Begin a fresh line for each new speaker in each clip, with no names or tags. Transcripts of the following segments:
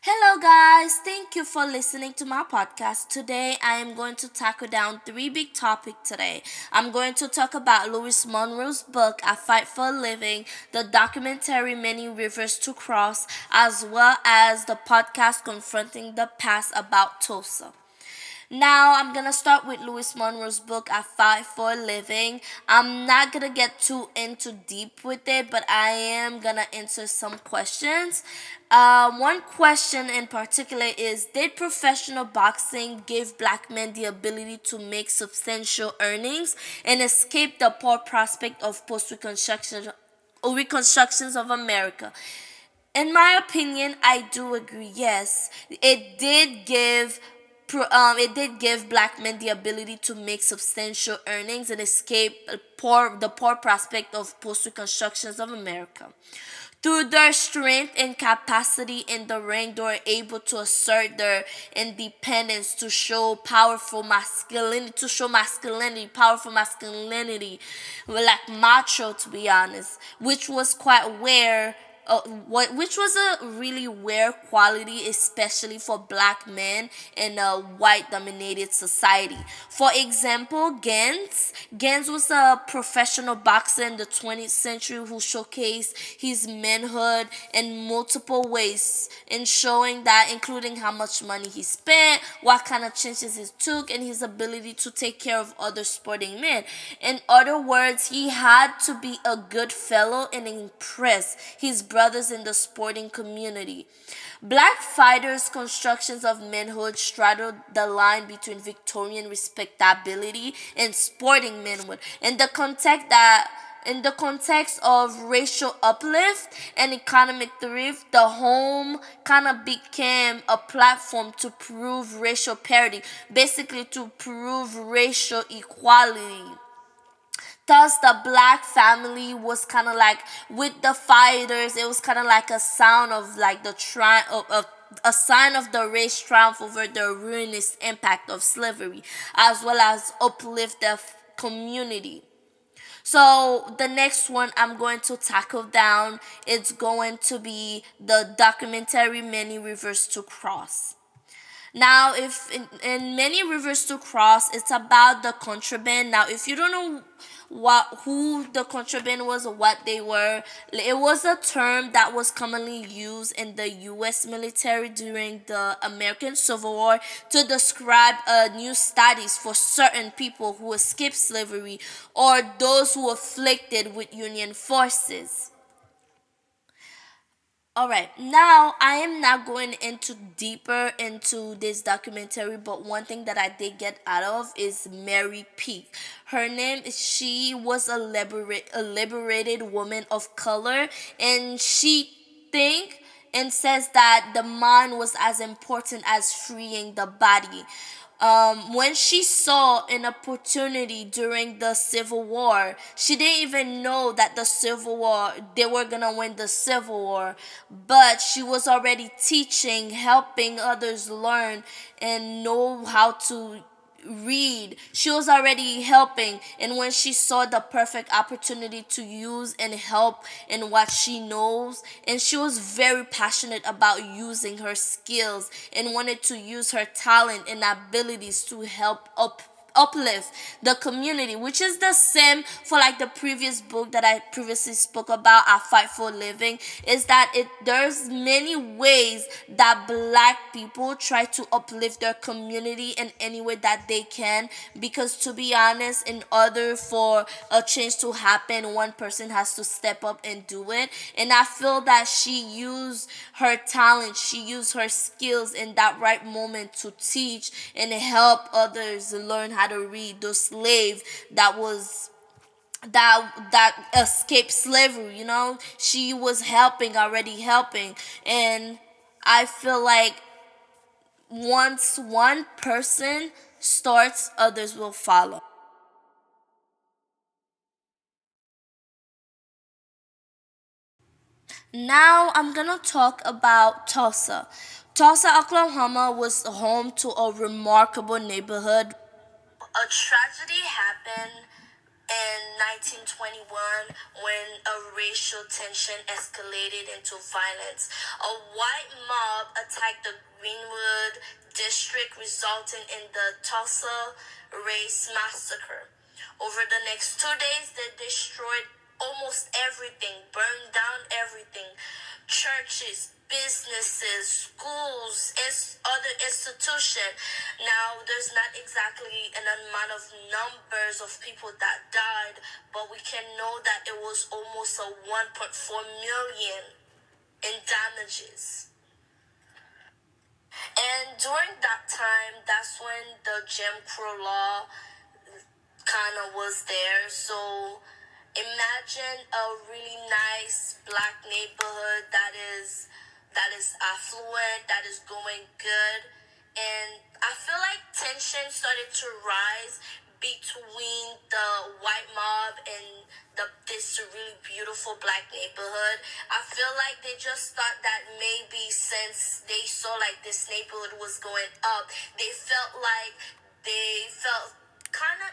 Hello, guys. Thank you for listening to my podcast. Today, I am going to tackle down three big topics today. I'm going to talk about Louis Monroe's book, I Fight for a Living, the documentary Many Rivers to Cross, as well as the podcast Confronting the Past about Tulsa. Now I'm gonna start with Louis Monroe's book, I Fight for a Living. I'm not gonna get too into deep with it, but I am gonna answer some questions. One question in particular is: did professional boxing give black men the ability to make substantial earnings and escape the poor prospect of reconstructions of America? In my opinion, I do agree. Yes, it did give black men the ability to make substantial earnings and escape the poor prospect of post reconstructions of America. Through their strength and capacity in the ring, they were able to assert their independence, to show masculinity, powerful masculinity, like macho, to be honest, which was quite rare, which was a really rare quality, especially for black men in a white dominated society. For example, Gans was a professional boxer in the 20th century who showcased his manhood in multiple ways, in showing that, including how much money he spent, what kind of chances he took, and his ability to take care of other sporting men. In other words, he had to be a good fellow and impress his brothers in the sporting community. Black fighters' constructions of manhood straddled the line between Victorian respectability and sporting manhood. In the context of racial uplift and economic thrift, the home kind of became a platform to prove racial parity, basically to prove racial equality. Thus, the black family was kind of like, with the fighters, it was kind of like a sound of like the of a sign of the race triumph over the ruinous impact of slavery, as well as uplift the community. So the next one I'm going to tackle down, it's going to be the documentary Many Rivers to Cross. Now, if in Many Rivers to Cross, it's about the contraband. Now, if you don't know who the contraband was or what they were, it was a term that was commonly used in the U.S. military during the American Civil War to describe new studies for certain people who escaped slavery or those who were afflicted with Union forces. All right, now I am not going into deeper into this documentary, but one thing that I did get out of is Mary Peak. Her name is she was a liberated woman of color, and she think and says that the mind was as important as freeing the body. When she saw an opportunity during the Civil War, she didn't even know that they were gonna win the Civil War, but she was already teaching, helping others learn and know how to read. She was already helping, and when she saw the perfect opportunity to use and help in what she knows, and she was very passionate about using her skills and wanted to use her talent and abilities to help uplift the community, which is the same for like the previous book that I previously spoke about, I Fight for a Living, is that there's many ways that black people try to uplift their community in any way that they can, because to be honest, in order for a change to happen, one person has to step up and do it. And I feel that she used her talent, she used her skills in that right moment to teach and help others learn how to read. Those slave that escaped slavery, she was already helping. And I feel like once one person starts, others will follow. Now I'm gonna talk about Tulsa. Tulsa, Oklahoma was home to a remarkable neighborhood. A tragedy happened in 1921 when a racial tension escalated into violence. A white mob attacked attacked the Greenwood district, resulting in the Tulsa Race Massacre. Over the next 2 days, they destroyed almost everything, burned down everything: churches, businesses, schools, other institutions. Now, there's not exactly an amount of numbers of people that died, but we can know that it was almost a 1.4 million in damages. And during that time, that's when the Jim Crow law kind of was there. So imagine a really nice black neighborhood that is affluent, that is going good, and I feel like tension started to rise between the white mob and this really beautiful black neighborhood. I feel like they just thought that maybe since they saw like this neighborhood was going up, they felt kind of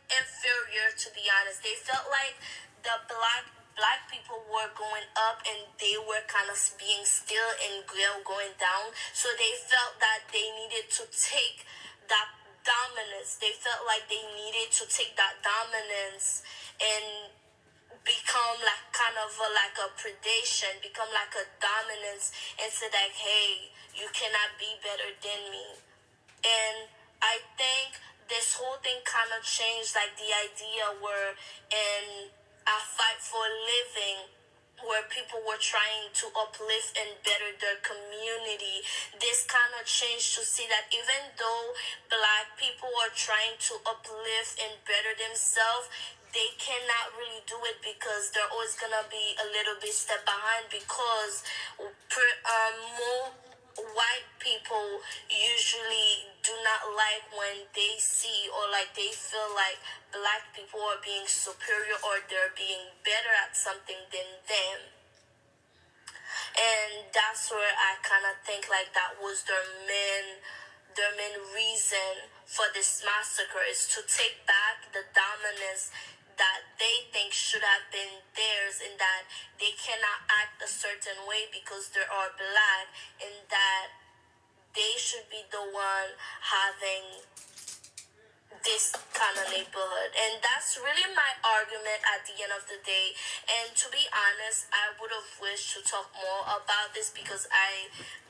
inferior, to be honest. They felt like the black people were going up and they were kind of being still and going down. So they felt that they needed to take that dominance. They felt like they needed to take that dominance and become like kind of like a predation, become like a dominance, and say like, hey, you cannot be better than me. And I think this whole thing kind of changed, like the idea where in a fight for a living, where people were trying to uplift and better their community, this kind of changed to see that even though black people are trying to uplift and better themselves, they cannot really do it because they're always gonna be a little bit step behind, because more white people usually do not like when they see or like they feel like black people are being superior or they're being better at something than them. And that's where I kind of think like that was their main reason for this massacre, is to take back the dominance that they think should have been theirs, and that they cannot act a certain way because they are black, and that they should be the one having this kind of neighborhood. And that's really my argument at the end of the day. And to be honest, I would have wished to talk more about this because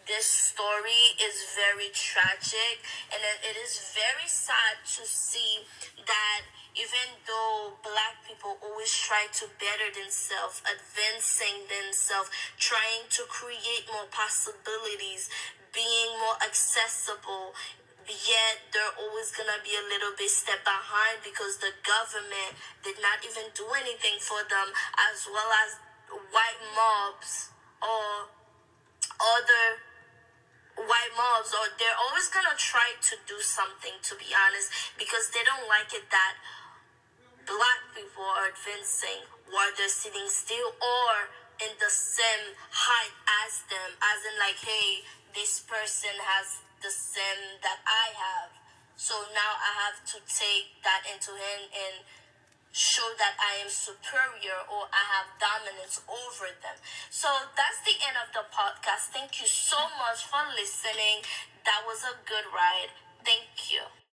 this story is very tragic, and it is very sad to see that even though black people always try to better themselves, advancing themselves, trying to create more possibilities, being more accessible, yet they're always gonna be a little bit step behind because the government did not even do anything for them, as well as white mobs or other white mobs, or they're always gonna try to do something, to be honest, because they don't like it that black people are advancing while they're sitting still or in the same height as them, as in like, hey, this person has the same that I have, so now I have to take that into hand and show that I am superior or I have dominance over them. So that's the end of the podcast. Thank you so much for listening. That was a good ride. Thank you.